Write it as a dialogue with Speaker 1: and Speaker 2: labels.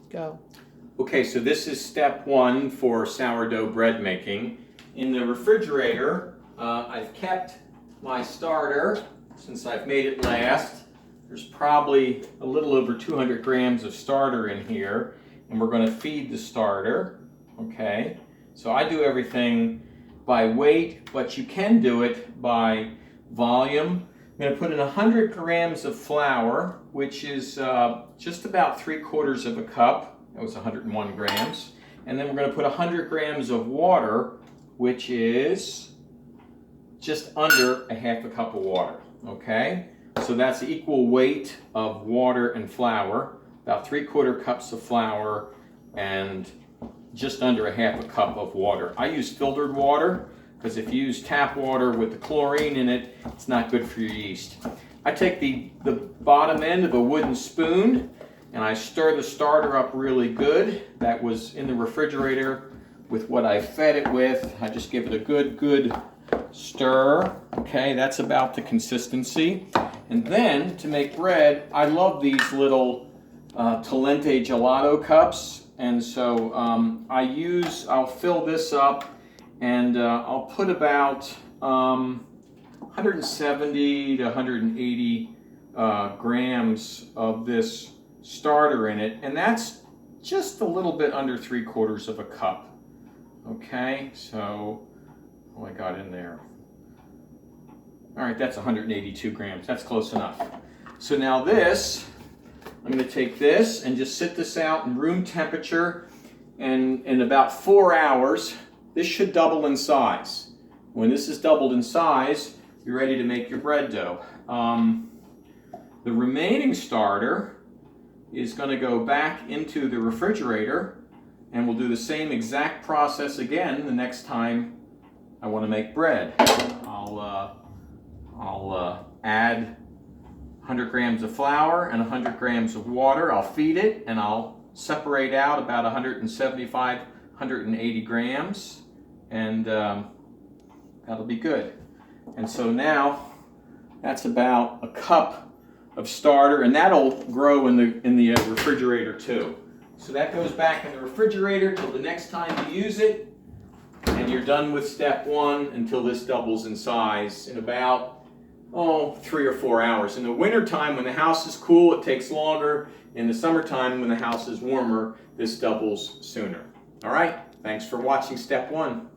Speaker 1: Go.
Speaker 2: Okay, so this is step one for sourdough bread making. In the refrigerator, I've kept my starter since I've made it last. There's probably a little over 200 grams of starter in here, and we're going to feed the starter. Okay, so I do everything by weight, but you can do it by volume. I'm going to put in 100 grams of flour, which is just about 3/4 of a cup. That was 101 grams. And then we're going to put 100 grams of water, which is just under a half a cup of water. Okay? So that's the equal weight of water and flour. About 3/4 cups of flour and just under a half a cup of water. I use filtered water because if you use tap water with the chlorine in it, it's not good for your yeast. I take the bottom end of a wooden spoon and I stir the starter up really good. That was in the refrigerator with what I fed it with. I just give it a good stir. Okay, that's about the consistency. And then to make bread, I love these little Talente gelato cups. And so I'll fill this up and I'll put about 170 to 180 grams of this starter in it, and that's just a little bit under 3/4 of a cup. Okay, so I got in there. All right, that's 182 grams. That's close enough. So now this, I'm going to take this and just sit this out in room temperature, and in about 4 hours, this should double in size. When this is doubled in size, you're ready to make your bread dough. The remaining starter is going to go back into the refrigerator, and we'll do the same exact process again the next time I want to make bread. I'll add 100 grams of flour and 100 grams of water. I'll feed it and I'll separate out about 175, 180 grams, and that'll be good. And so now that's about a cup of starter, and that'll grow in the refrigerator too. So that goes back in the refrigerator till the next time you use it, and you're done with step one until this doubles in size in about 3 or 4 hours. In the wintertime, when the house is cool, it takes longer. In the summertime, when the house is warmer, this doubles sooner. All right, thanks for watching step one.